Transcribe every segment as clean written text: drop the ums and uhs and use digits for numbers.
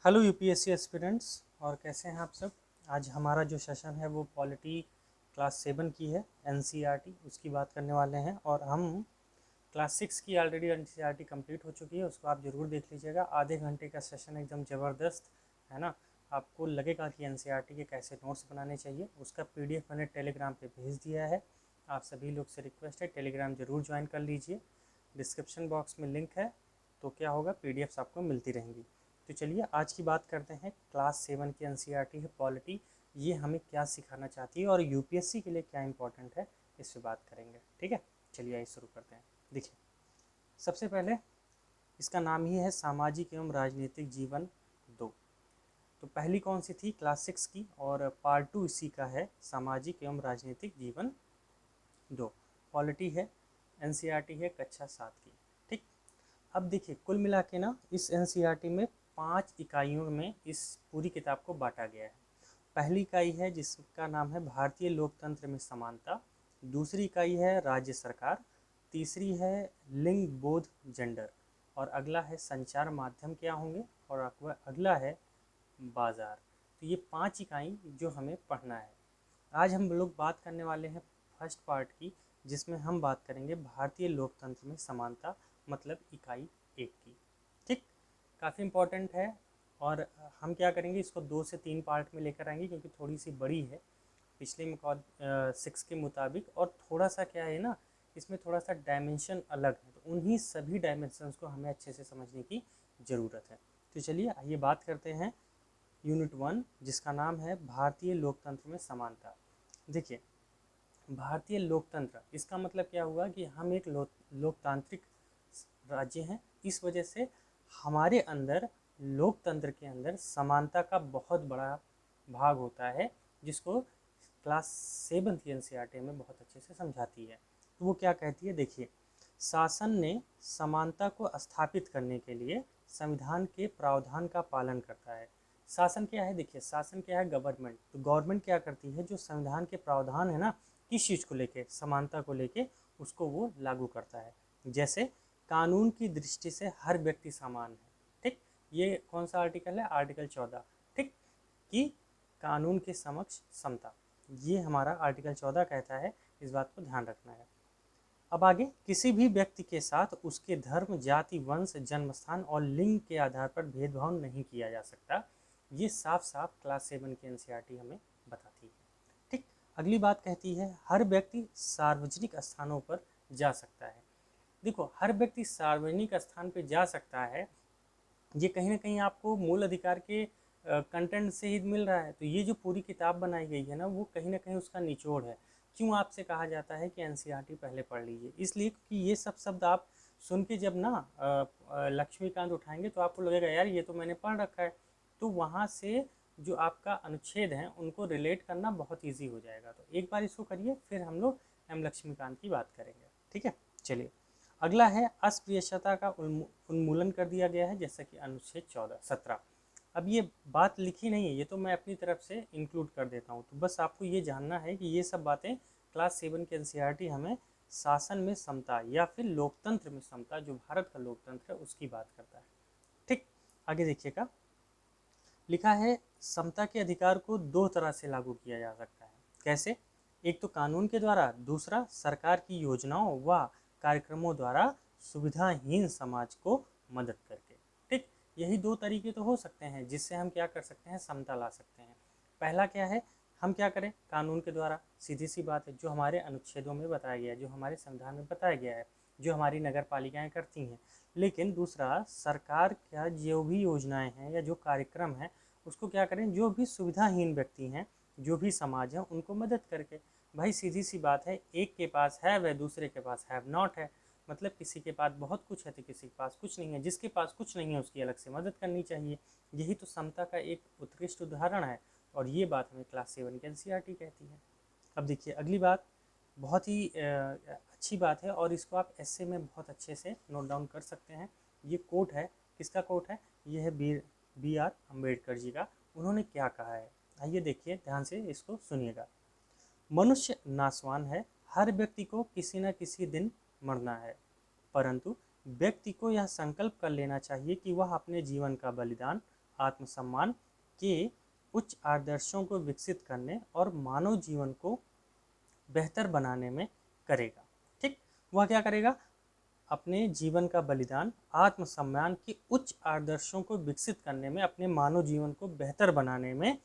Hello UPSC aspirants. और कैसे हैं आप सब। आज हमारा जो सेशन है वो पॉलिटी क्लास 7 की है, एनसीईआरटी उसकी बात करने वाले हैं। और हम क्लास 6 की ऑलरेडी एनसीईआरटी कंप्लीट हो चुकी है, उसको आप ज़रूर देख लीजिएगा। आधे घंटे का सेशन एकदम ज़बरदस्त है ना। आपको लगेगा कि एनसीईआरटी के कैसे नोट्स बनाने चाहिए। उसका पीडीएफ मैंने टेलीग्राम पे भेज दिया है। आप सभी लोग से रिक्वेस्ट है टेलीग्राम ज़रूर ज्वाइन कर लीजिए। डिस्क्रिप्शन बॉक्स में लिंक है, तो क्या होगा पीडीएफ्स आपको मिलती रहेंगी। तो चलिए आज की बात करते हैं। क्लास 7 की एनसीईआरटी है पॉलिटी, ये हमें क्या सिखाना चाहती है और यूपीएससी के लिए क्या इंपॉर्टेंट है, इस पर बात करेंगे। ठीक है, चलिए आइए शुरू करते हैं। देखिए, सबसे पहले इसका नाम ही है सामाजिक एवं राजनीतिक जीवन 2। तो पहली कौन सी थी, क्लास 6 की, और पार्ट 2 इसी का है, सामाजिक एवं राजनीतिक जीवन 2। पॉलिटी है, एनसीईआरटी है कक्षा 7 की। ठीक, अब देखिए कुल मिला के ना इस एनसीईआरटी में 5 इकाइयों में इस पूरी किताब को बांटा गया है। पहली इकाई है जिसका नाम है भारतीय लोकतंत्र में समानता। दूसरी इकाई है राज्य सरकार। तीसरी है लिंग बोध जेंडर। और अगला है संचार माध्यम क्या होंगे। और अगला है बाजार। तो ये 5 इकाई जो हमें पढ़ना है। आज हम लोग बात करने वाले हैं फर्स्ट पार्ट की, जिसमें हम बात करेंगे भारतीय लोकतंत्र में समानता, मतलब इकाई 1 की। ठीक, काफ़ी इम्पोर्टेंट है। और हम क्या करेंगे, इसको 2 से 3 पार्ट में लेकर आएंगे क्योंकि थोड़ी सी बड़ी है पिछले 6 के मुताबिक। और थोड़ा सा क्या है ना, इसमें थोड़ा सा डायमेंशन अलग है, तो उन्हीं सभी डायमेंशंस को हमें अच्छे से समझने की ज़रूरत है। तो चलिए आइए बात करते हैं यूनिट 1, जिसका नाम है भारतीय लोकतंत्र में समानता। देखिए, भारतीय लोकतंत्र इसका मतलब क्या हुआ कि हम एक लोकतांत्रिक राज्य हैं। इस वजह से हमारे अंदर लोकतंत्र के अंदर समानता का बहुत बड़ा भाग होता है, जिसको क्लास 7 की एनसीईआरटी में बहुत अच्छे से समझाती है। तो वो क्या कहती है, देखिए, शासन ने समानता को स्थापित करने के लिए संविधान के प्रावधान का पालन करता है। शासन क्या है, देखिए शासन क्या है, गवर्नमेंट। तो गवर्नमेंट क्या करती है, जो संविधान के प्रावधान है ना, किस चीज़ को लेके, समानता को लेके, उसको वो लागू करता है। जैसे कानून की दृष्टि से हर व्यक्ति समान है। ठीक, ये कौन सा आर्टिकल है, आर्टिकल 14। ठीक, कि कानून के समक्ष समता, ये हमारा आर्टिकल 14 कहता है। इस बात को ध्यान रखना है। अब आगे, किसी भी व्यक्ति के साथ उसके धर्म, जाति, वंश, जन्म स्थान और लिंग के आधार पर भेदभाव नहीं किया जा सकता। ये साफ साफ क्लास 7 की एनसीईआरटी हमें बताती है। ठीक, अगली बात कहती है हर व्यक्ति सार्वजनिक स्थानों पर जा सकता है। देखो, हर व्यक्ति सार्वजनिक स्थान पर जा सकता है, ये कहीं ना कहीं आपको मूल अधिकार के कंटेंट से ही मिल रहा है। तो ये जो पूरी किताब बनाई गई है ना, वो कहीं ना कहीं उसका निचोड़ है। क्यों आपसे कहा जाता है कि एनसीईआरटी पहले पढ़ लीजिए, इसलिए कि ये सब शब्द आप सुन के जब ना लक्ष्मीकांत उठाएंगे तो आपको लगेगा यार ये तो मैंने पढ़ रखा है। तो वहाँ से जो आपका अनुच्छेद हैं उनको रिलेट करना बहुत ईजी हो जाएगा। तो एक बार इसको करिए, फिर हम लोग एम लक्ष्मीकांत की बात करेंगे। ठीक है, चलिए अगला है अस्पृश्यता का उन्मूलन कर दिया गया है, जैसा कि अनुच्छेद 17। अब ये बात लिखी नहीं है, ये तो मैं अपनी तरफ से इंक्लूड कर देता हूँ। तो बस आपको ये जानना है कि ये सब बातें क्लास 7 की एनसीईआरटी हमें शासन में समता या फिर लोकतंत्र में समता, जो भारत का लोकतंत्र है उसकी बात करता है। ठीक, आगे देखिएगा, लिखा है समता के अधिकार को 2 तरह से लागू किया जा सकता है। कैसे, एक तो कानून के द्वारा, दूसरा सरकार की योजनाओं व कार्यक्रमों द्वारा सुविधाहीन समाज को मदद करके। ठीक, यही 2 तरीके तो हो सकते हैं जिससे हम क्या कर सकते हैं, समता ला सकते हैं। पहला क्या है, हम क्या करें, कानून के द्वारा, सीधी सी बात है, जो हमारे अनुच्छेदों में बताया गया है, जो हमारे संविधान में बताया गया है, जो हमारी नगर पालिकाएँ करती हैं। लेकिन दूसरा, सरकार का जो भी योजनाएं हैं या जो कार्यक्रम है, उसको क्या करें, जो भी सुविधाहीन व्यक्ति हैं, जो भी समाज है, उनको मदद करके। भाई सीधी सी बात है, एक के पास है वह दूसरे के पास हैव नॉट है। मतलब किसी के पास बहुत कुछ है तो किसी के पास कुछ नहीं है। जिसके पास कुछ नहीं है उसकी अलग से मदद करनी चाहिए। यही तो समता का एक उत्कृष्ट उदाहरण है। और ये बात हमें क्लास 7 की एनसीईआरटी कहती है। अब देखिए अगली बात, बहुत ही अच्छी बात है और इसको आप एस्से में बहुत अच्छे से नोट डाउन कर सकते हैं। ये कोट है, किसका कोट है, ये है बी आर अम्बेडकर जी का। उन्होंने क्या कहा है, आइए देखिए ध्यान से इसको सुनिएगा। मनुष्य नाशवान है, हर व्यक्ति को किसी न किसी दिन मरना है, परंतु व्यक्ति को यह संकल्प कर लेना चाहिए कि वह अपने जीवन का बलिदान आत्मसम्मान के उच्च आदर्शों को विकसित करने और मानव जीवन को बेहतर बनाने में करेगा। ठीक, वह क्या करेगा? अपने जीवन का बलिदान आत्मसम्मान के उच्च आदर्शों को विकसित करने में, अपने मानव जीवन को बेहतर बनाने में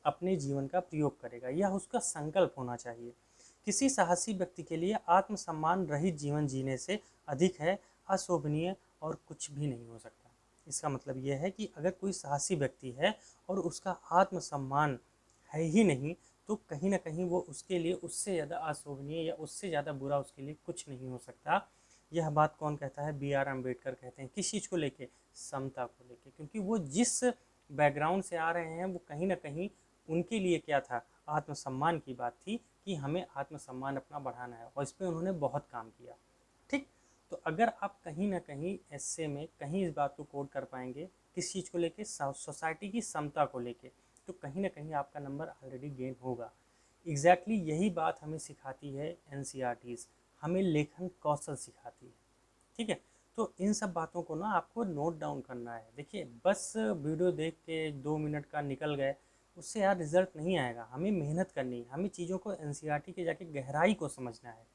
अपने जीवन का प्रयोग करेगा। यह उसका संकल्प होना चाहिए। किसी साहसी व्यक्ति के लिए आत्मसम्मान रहित जीवन जीने से अधिक है अशोभनीय और कुछ भी नहीं हो सकता। इसका मतलब यह है कि अगर कोई साहसी व्यक्ति है और उसका आत्मसम्मान है ही नहीं, तो कहीं ना कहीं वो उसके लिए उससे ज़्यादा अशोभनीय या उससे ज़्यादा बुरा उसके लिए कुछ नहीं हो सकता। यह बात कौन कहता है? बी आर अम्बेडकर कहते हैं। किस चीज़ को लेके? समता को लेके। क्योंकि वो जिस बैकग्राउंड से आ रहे हैं वो कहीं ना कहीं उनके लिए क्या था? आत्मसम्मान की बात थी कि हमें आत्मसम्मान अपना बढ़ाना है, और इस पर उन्होंने बहुत काम किया। ठीक, तो अगर आप कहीं ना कहीं ऐसे में कहीं इस बात को कोट कर पाएंगे किस चीज़ को लेके? सोसाइटी की समता को लेके, तो कहीं ना कहीं आपका नंबर ऑलरेडी गेन होगा। एग्जैक्टली यही बात हमें सिखाती है एनसीईआरटीज़, हमें लेखन कौशल सिखाती है। ठीक है, तो इन सब बातों को ना आपको नोट डाउन करना है। देखिए, बस वीडियो देख के 2 मिनट का निकल गए, उससे यार रिजल्ट नहीं आएगा। हमें मेहनत करनी है, हमें चीज़ों को एनसीईआरटी के जाके गहराई को समझना है।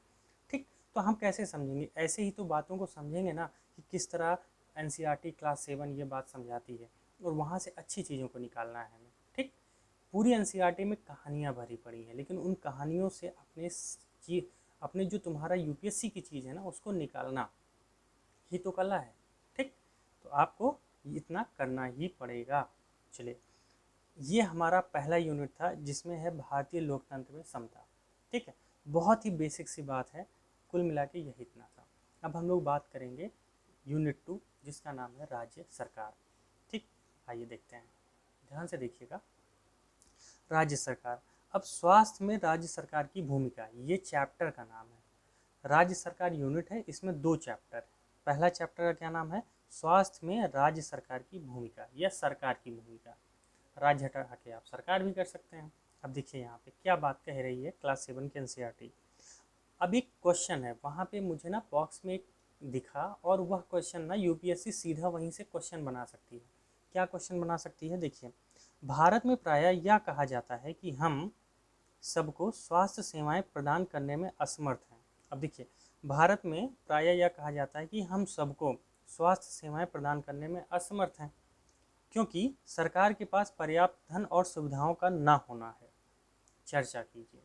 ठीक, तो हम कैसे समझेंगे? ऐसे ही तो बातों को समझेंगे ना कि किस तरह एनसीईआरटी क्लास 7 ये बात समझाती है, और वहाँ से अच्छी चीज़ों को निकालना है हमें। ठीक, पूरी एनसीईआरटी में कहानियाँ भरी पड़ी हैं, लेकिन उन कहानियों से अपने जो तुम्हारा यूपीएससी की चीज़ है ना, उसको निकालना ही तो कला है। ठीक, तो आपको इतना करना ही पड़ेगा। चलिए, ये हमारा पहला यूनिट था जिसमें है भारतीय लोकतंत्र में समता। ठीक है, बहुत ही बेसिक सी बात है, कुल मिला के यही इतना था। अब हम लोग बात करेंगे यूनिट 2 जिसका नाम है राज्य सरकार। ठीक, आइए देखते हैं, ध्यान से देखिएगा। राज्य सरकार। अब स्वास्थ्य में राज्य सरकार की भूमिका, ये चैप्टर का नाम है। राज्य सरकार यूनिट है, इसमें 2 चैप्टर है। पहला चैप्टर का क्या नाम है? स्वास्थ्य में राज्य सरकार की भूमिका या सरकार की भूमिका। राज्य हटा के आप सरकार भी कर सकते हैं। अब देखिए यहाँ पे क्या बात कह रही है क्लास 7 की एनसीईआरटी। अब एक क्वेश्चन है वहाँ पे, मुझे ना बॉक्स में एक दिखा, और वह क्वेश्चन ना यूपीएससी सीधा वहीं से क्वेश्चन बना सकती है। क्या क्वेश्चन बना सकती है? देखिए, भारत में प्रायः यह कहा जाता है कि हम सबको स्वास्थ्य सेवाएं प्रदान करने में असमर्थ हैं। अब देखिए, भारत में प्रायः यह कहा जाता है कि हम सबको स्वास्थ्य सेवाएं प्रदान करने में असमर्थ हैं क्योंकि सरकार के पास पर्याप्त धन और सुविधाओं का ना होना है। चर्चा कीजिए।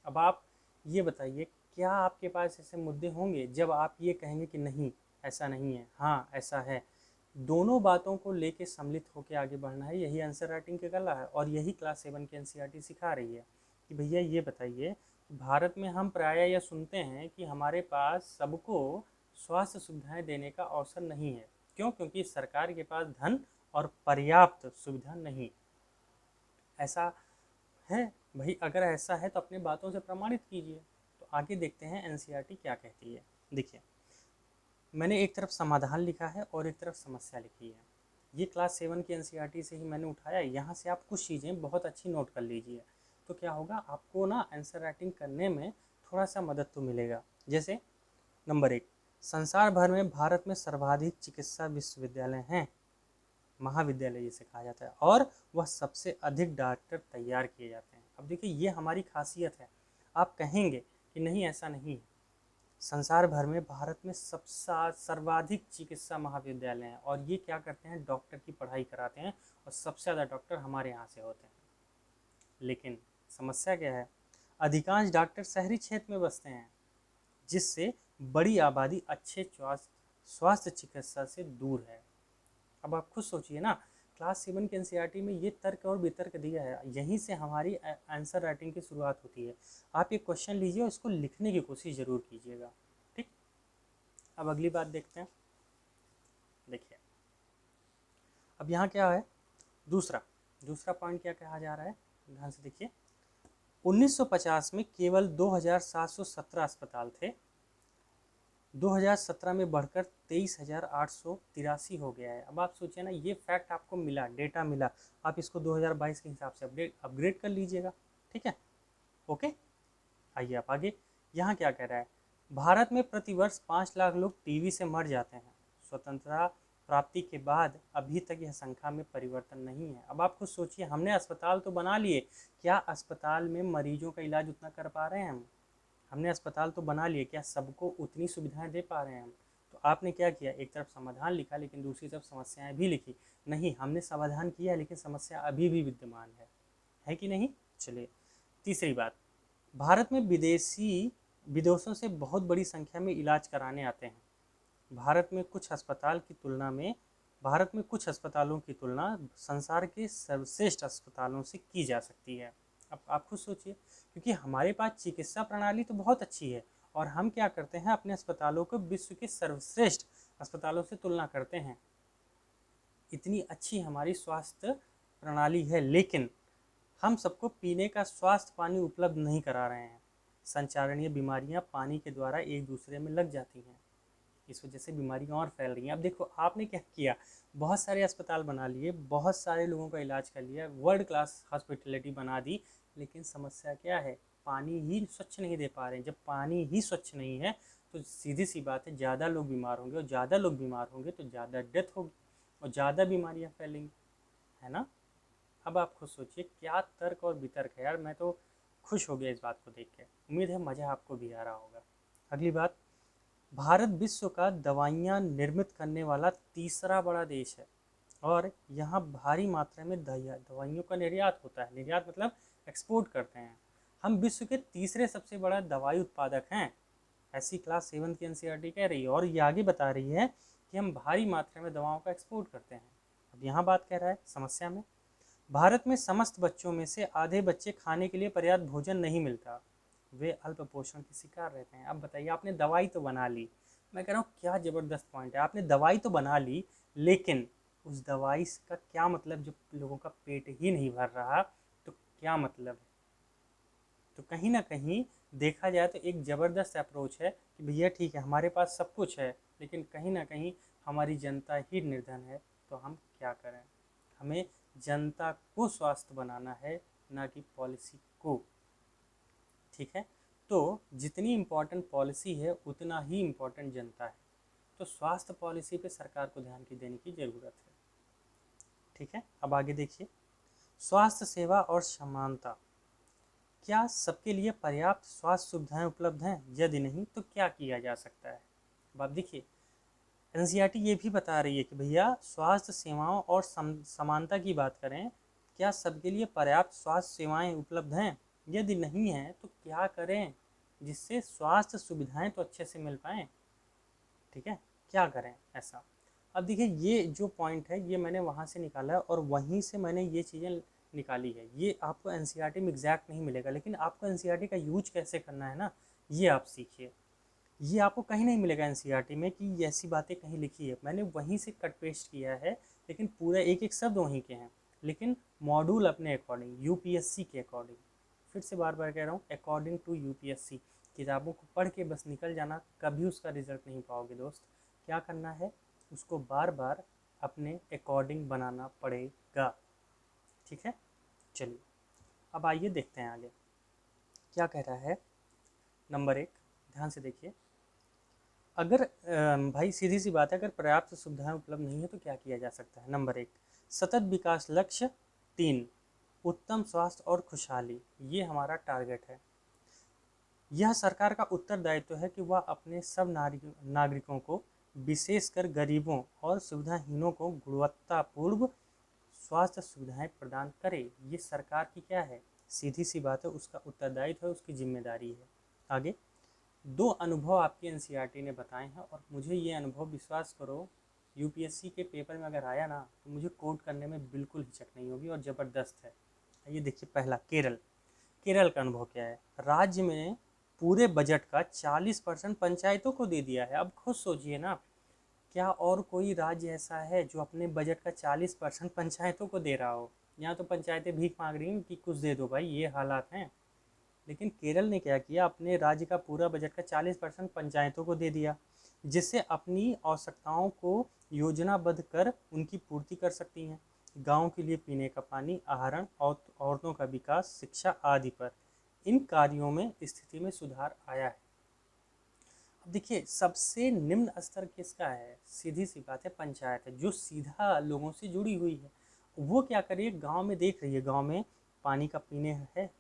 अब आप ये बताइए, क्या आपके पास ऐसे मुद्दे होंगे जब आप ये कहेंगे कि नहीं ऐसा नहीं है, हाँ ऐसा है? दोनों बातों को लेके सम्मिलित होकर आगे बढ़ना है, यही आंसर राइटिंग की कला है, और यही क्लास 7 की एनसीईआरटी सिखा रही है कि भैया ये बताइए, भारत में हम प्रायः यह सुनते हैं कि हमारे पास सबको स्वास्थ्य सुविधाएं देने का अवसर नहीं है। क्यों? क्योंकि सरकार के पास धन और पर्याप्त सुविधा नहीं। ऐसा है भाई? अगर ऐसा है तो अपनी बातों से प्रमाणित कीजिए। तो आगे देखते हैं एनसीईआरटी क्या कहती है। देखिए, मैंने एक तरफ समाधान लिखा है और एक तरफ समस्या लिखी है। ये क्लास 7 की एनसीईआरटी से ही मैंने उठाया। यहाँ से आप कुछ चीज़ें बहुत अच्छी नोट कर लीजिए, तो क्या होगा, आपको ना आंसर राइटिंग करने में थोड़ा सा मदद तो मिलेगा। जैसे नंबर 1, संसार भर में भारत में सर्वाधिक चिकित्सा विश्वविद्यालय हैं, महाविद्यालय जिसे कहा जाता है, और वह सबसे अधिक डॉक्टर तैयार किए जाते हैं। अब देखिए, ये हमारी खासियत है। आप कहेंगे कि नहीं ऐसा नहीं है, संसार भर में भारत में सबसे सर्वाधिक चिकित्सा महाविद्यालय हैं, और ये क्या करते हैं, डॉक्टर की पढ़ाई कराते हैं, और सबसे ज़्यादा डॉक्टर हमारे यहाँ से होते हैं। लेकिन समस्या क्या है? अधिकांश डॉक्टर शहरी क्षेत्र में बसते हैं, जिससे बड़ी आबादी अच्छे स्वास्थ्य चिकित्सा से दूर है। अब आप खुद सोचिए ना, क्लास 7 के एनसीईआरटी में ये तर्क और वितर्क दिया है, यहीं से हमारी आंसर राइटिंग की शुरुआत होती है। आप ये क्वेश्चन लीजिए और इसको लिखने की कोशिश ज़रूर कीजिएगा। ठीक, अब अगली बात देखते हैं। देखिए, अब यहाँ क्या है, दूसरा पॉइंट क्या कहा जा रहा है, ध्यान से देखिए। 1950 में केवल 2717 अस्पताल थे, 2017 में बढ़कर 23,883 हो गया है। अब आप सोचिए ना, ये फैक्ट आपको मिला, डेटा मिला, आप इसको 2022 के हिसाब से अपग्रेड कर लीजिएगा। ठीक है, ओके। आइए आप आगे, यहाँ क्या कह रहा है, भारत में प्रतिवर्ष 5 लाख लोग टीबी से मर जाते हैं। स्वतंत्रता प्राप्ति के बाद अभी तक यह संख्या में परिवर्तन नहीं है। अब आप खुद सोचिए, हमने अस्पताल तो बना लिए, क्या अस्पताल में मरीजों का इलाज उतना कर पा रहे हैं हम? हमने अस्पताल तो बना लिए, क्या सबको उतनी सुविधाएं दे पा रहे हैं हम? तो आपने क्या किया, एक तरफ समाधान लिखा लेकिन दूसरी तरफ समस्याएं भी लिखी। नहीं, हमने समाधान किया लेकिन समस्या अभी भी विद्यमान है कि नहीं? चलिए तीसरी बात, भारत में विदेशों से बहुत बड़ी संख्या में इलाज कराने आते हैं। भारत में कुछ अस्पतालों की तुलना संसार के सर्वश्रेष्ठ अस्पतालों से की जा सकती है। अब आप खुद सोचिए, क्योंकि हमारे पास चिकित्सा प्रणाली तो बहुत अच्छी है और हम क्या करते हैं, अपने अस्पतालों को विश्व के सर्वश्रेष्ठ अस्पतालों से तुलना करते हैं। इतनी अच्छी हमारी स्वास्थ्य प्रणाली है, लेकिन हम सबको पीने का स्वास्थ्य पानी उपलब्ध नहीं करा रहे हैं। संचारणीय बीमारियां पानी के द्वारा एक दूसरे में लग जाती हैं, इस वजह से बीमारियां और फैल रही हैं। अब देखो आपने क्या किया, बहुत सारे अस्पताल बना लिए, बहुत सारे लोगों का इलाज कर लिया, वर्ल्ड क्लास हॉस्पिटलिटी बना दी, लेकिन समस्या क्या है, पानी ही स्वच्छ नहीं दे पा रहे हैं। जब पानी ही स्वच्छ नहीं है तो सीधी सी बात है, ज़्यादा लोग बीमार होंगे, और ज़्यादा लोग बीमार होंगे तो ज़्यादा डेथ होगी और ज़्यादा बीमारियाँ फैलेंगी, है ना? अब आप खुद सोचिए, क्या तर्क और वितर्क है यार। मैं तो खुश हो गया इस बात को देख के, उम्मीद है मज़ा आपको भी आ रहा होगा। अगली बात, भारत विश्व का दवाइयाँ निर्मित करने वाला तीसरा बड़ा देश है और यहाँ भारी मात्रा में दवाइयों का निर्यात होता है। निर्यात मतलब एक्सपोर्ट करते हैं। हम विश्व के तीसरे सबसे बड़ा दवाई उत्पादक हैं, ऐसी क्लास 7 की एनसीईआरटी कह रही है, और ये आगे बता रही है कि हम भारी मात्रा में दवाओं का एक्सपोर्ट करते हैं। अब यहाँ बात कह रहा है समस्या में, भारत में समस्त बच्चों में से आधे बच्चे खाने के लिए पर्याप्त भोजन नहीं मिलता, वे अल्प पोषण के शिकार रहते हैं। अब बताइए, आपने दवाई तो बना ली, मैं कह रहा हूँ क्या ज़बरदस्त पॉइंट है, आपने दवाई तो बना ली, लेकिन उस दवाई का क्या मतलब जब लोगों का पेट ही नहीं भर रहा तो क्या मतलब है? तो कहीं ना कहीं देखा जाए तो एक ज़बरदस्त अप्रोच है कि भैया ठीक है हमारे पास सब कुछ है, लेकिन कहीं ना कहीं हमारी जनता ही निर्धन है, तो हम क्या करें? हमें जनता को स्वास्थ्य बनाना है, ना कि पॉलिसी को। ठीक है, तो जितनी इम्पोर्टेंट पॉलिसी है उतना ही इम्पोर्टेंट जनता है, तो स्वास्थ्य पॉलिसी पे सरकार को ध्यान की देने की ज़रूरत है। ठीक है, अब आगे देखिए, स्वास्थ्य सेवा और समानता, क्या सबके लिए पर्याप्त स्वास्थ्य सुविधाएं उपलब्ध हैं? यदि नहीं तो क्या किया जा सकता है? अब आप देखिए, एनसीईआरटी ये भी बता रही है कि भैया स्वास्थ्य सेवाओं और समानता की बात करें, क्या सबके लिए पर्याप्त स्वास्थ्य सेवाएं उपलब्ध हैं? यदि नहीं है तो क्या करें जिससे स्वास्थ्य सुविधाएं तो अच्छे से मिल पाएँ? ठीक है, क्या करें ऐसा? अब देखिए, ये जो पॉइंट है ये मैंने वहाँ से निकाला है और वहीं से मैंने ये चीज़ें निकाली है। ये आपको एनसीईआरटी में एग्जैक्ट नहीं मिलेगा, लेकिन आपको एनसीईआरटी का यूज कैसे करना है ना, ये आप सीखिए। ये आपको कहीं नहीं मिलेगा एनसीईआरटी में कि ऐसी बातें कहीं लिखी है, मैंने वहीं से कट पेस्ट किया है, लेकिन पूरा एक एक शब्द वहीं के हैं, लेकिन मॉड्यूल अपने अकॉर्डिंग, यूपीएससी के अकॉर्डिंग। फिर से बार बार कह रहा हूँ, अकॉर्डिंग टू यूपीएससी। किताबों को पढ़ के बस निकल जाना, कभी उसका रिजल्ट नहीं पाओगे दोस्त। क्या करना है, उसको बार बार अपने अकॉर्डिंग बनाना पड़ेगा। ठीक है, चलिए अब आइए देखते हैं आगे क्या कह रहा है। नंबर 1, ध्यान से देखिए, अगर भाई सीधी सी बात है, अगर पर्याप्त सुविधाएं उपलब्ध नहीं है तो क्या किया जा सकता है? नंबर 1, सतत विकास लक्ष्य 3, उत्तम स्वास्थ्य और खुशहाली, ये हमारा टारगेट है। यह सरकार का उत्तरदायित्व है कि वह अपने सब नागरिकों को, विशेषकर गरीबों और सुविधाहीनों को गुणवत्तापूर्ण स्वास्थ्य सुविधाएं प्रदान करे। ये सरकार की क्या है, सीधी सी बात है, उसका उत्तरदायित्व है, उसकी जिम्मेदारी है। आगे 2 अनुभव आपके एनसीईआरटी ने बताए हैं और मुझे ये अनुभव, विश्वास करो, यूपीएससी के पेपर में अगर आया ना तो मुझे कोट करने में बिल्कुल हिचक नहीं होगी और ज़बरदस्त है। ये देखिए, पहला केरल का अनुभव क्या है, राज्य में पूरे बजट का 40% पंचायतों को दे दिया है। अब खुद सोचिए ना, क्या और कोई राज्य ऐसा है जो अपने बजट का 40% पंचायतों को दे रहा हो? यहाँ तो पंचायतें भीख मांग रही हैं कि कुछ दे दो भाई, ये हालात हैं। लेकिन केरल ने क्या किया, अपने राज्य का पूरा बजट का 40% पंचायतों को दे दिया, जिससे अपनी आवश्यकताओं को योजनाबद्ध कर उनकी पूर्ति कर सकती हैं। गाँव के लिए पीने का पानी, आहरण और औरतों का विकास, शिक्षा आदि पर इन कार्यों में स्थिति में सुधार आया है। अब देखिए सबसे निम्न स्तर किसका है, सीधी सी बात है पंचायत है, जो सीधा लोगों से जुड़ी हुई है। वो क्या करिए, गांव में देख रही है, गांव में पानी का पीने है,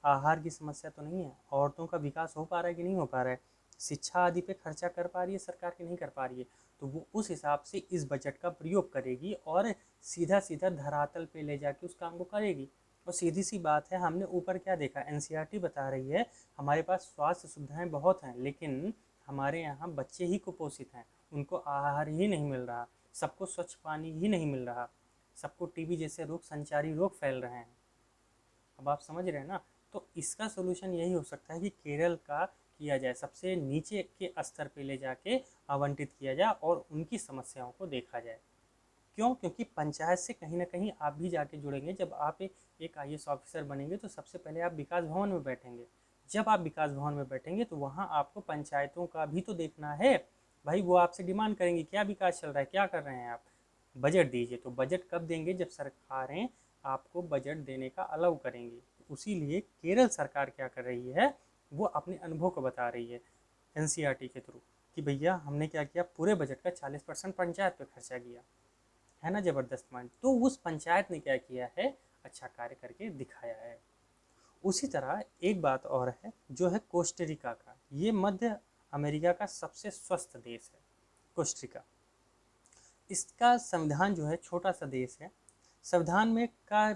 आहार की समस्या तो नहीं है, औरतों का विकास हो पा रहा है कि नहीं हो पा रहा है, शिक्षा आदि पे खर्चा कर पा रही है सरकार की नहीं कर पा रही है, तो वो उस हिसाब से इस बजट का प्रयोग करेगी और सीधा सीधा धरातल पे ले जाके उस काम को करेगी। और सीधी सी बात है, हमने ऊपर क्या देखा, एनसीईआरटी बता रही है हमारे पास स्वास्थ्य सुविधाएं बहुत हैं, लेकिन हमारे यहाँ बच्चे ही कुपोषित हैं, उनको आहार ही नहीं मिल रहा, सबको स्वच्छ पानी ही नहीं मिल रहा, सबको टीबी जैसे रोग, संचारी रोग फैल रहे हैं। अब आप समझ रहे हैं ना। तो इसका सोल्यूशन यही हो सकता है कि केरल का किया जाए, सबसे नीचे के स्तर पे ले जाके आवंटित किया जाए और उनकी समस्याओं को देखा जाए। क्यों? क्योंकि पंचायत से कहीं ना कहीं आप भी जाके जुड़ेंगे। जब आप एक आईएएस ऑफिसर बनेंगे तो सबसे पहले आप विकास भवन में बैठेंगे। जब आप विकास भवन में बैठेंगे तो वहाँ आपको पंचायतों का भी तो देखना है भाई। वो आपसे डिमांड करेंगे क्या विकास चल रहा है, क्या कर रहे हैं आप, बजट दीजिए। तो बजट कब देंगे? जब सरकारें आपको बजट देने का अलाउ करेंगी। उसी लिए केरल सरकार क्या कर रही है, वो अपने अनुभव को बता रही है एनसीईआरटी के थ्रू कि भैया हमने क्या किया, पूरे बजट का 40% पंचायत पे खर्चा किया है ना। जबरदस्त माइंड। तो उस पंचायत ने क्या किया है, अच्छा कार्य करके दिखाया है। उसी तरह एक बात और है जो है कोस्टरिका का। ये मध्य अमेरिका का सबसे स्वस्थ देश है कोस्टरिका। इसका संविधान जो है, छोटा सा देश है, संविधान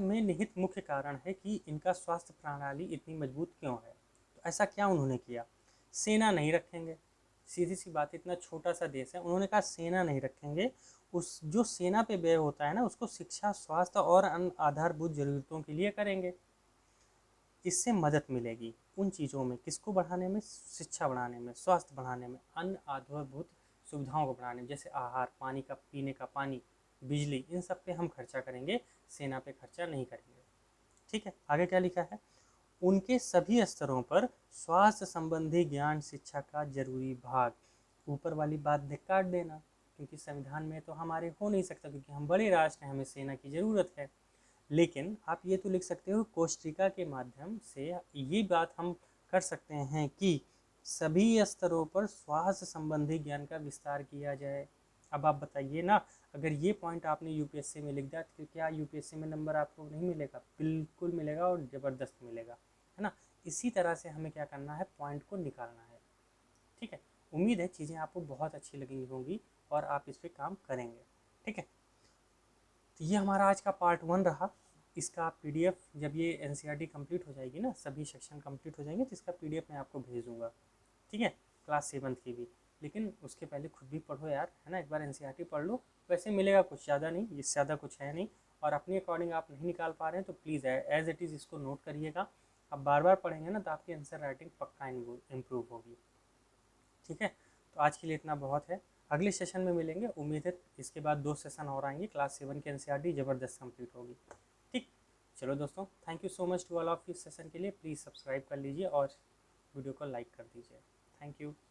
में निहित मुख्य कारण है कि इनका स्वास्थ्य प्रणाली इतनी मजबूत क्यों है। तो ऐसा क्या उन्होंने किया, सेना नहीं रखेंगे। सीधी सी बात, इतना छोटा सा देश है, उन्होंने कहा सेना नहीं रखेंगे। उस जो सेना पे व्यय होता है ना, उसको शिक्षा, स्वास्थ्य और अन्य आधारभूत जरूरतों के लिए करेंगे। इससे मदद मिलेगी उन चीज़ों में, किसको बढ़ाने में, शिक्षा बढ़ाने में, स्वास्थ्य बढ़ाने में, अन्य आधारभूत सुविधाओं को बढ़ाने में, जैसे आहार, पानी का पीने का पानी, बिजली, इन सब पे हम खर्चा करेंगे, सेना पे खर्चा नहीं करेंगे। ठीक है, आगे क्या लिखा है, उनके सभी स्तरों पर स्वास्थ्य संबंधी ज्ञान शिक्षा का जरूरी भाग। ऊपर वाली बात काट देना, क्योंकि संविधान में तो हमारे हो नहीं सकता, क्योंकि हम बड़े राष्ट्र हैं, हमें सेना की ज़रूरत है। लेकिन आप ये तो लिख सकते हो, कोस्टरिका के माध्यम से ये बात हम कर सकते हैं कि सभी स्तरों पर स्वास्थ्य संबंधी ज्ञान का विस्तार किया जाए। अब आप बताइए ना, अगर ये पॉइंट आपने यूपीएससी में लिख दिया तो क्या यूपीएससी में नंबर आपको नहीं मिलेगा? बिल्कुल मिलेगा, और ज़बरदस्त मिलेगा, है ना। इसी तरह से हमें क्या करना है, पॉइंट को निकालना है। ठीक है, उम्मीद है चीज़ें आपको बहुत अच्छी लगी होंगी और आप इस पर काम करेंगे। ठीक है, तो ये हमारा आज का पार्ट 1 रहा। इसका पीडीएफ जब ये एनसीईआरटी कंप्लीट हो जाएगी ना, सभी सेक्शन कंप्लीट हो जाएंगे, तो इसका पीडीएफ मैं आपको भेज दूँगा। ठीक है, क्लास 7 की भी। लेकिन उसके पहले खुद भी पढ़ो यार, है ना, एक बार एनसीईआरटी पढ़ लो। वैसे मिलेगा कुछ ज़्यादा नहीं, इससे ज़्यादा कुछ है नहीं, और अपने अकॉर्डिंग आप नहीं निकाल पा रहे हैं तो प्लीज़ एज इट इज़ इसको नोट करिएगा। आप बार बार पढ़ेंगे ना तो आपकी आंसर राइटिंग पक्का इम्प्रूव होगी। ठीक है, तो आज के लिए इतना बहुत है। अगले सेशन में मिलेंगे, उम्मीद है इसके बाद 2 सेशन और आएंगे, क्लास 7 की एनसीईआरटी ज़बरदस्त कंप्लीट होगी। ठीक, चलो दोस्तों, thank you so much to all of इस सेशन के लिए। प्लीज़ सब्सक्राइब कर लीजिए और वीडियो को लाइक कर दीजिए। Thank you.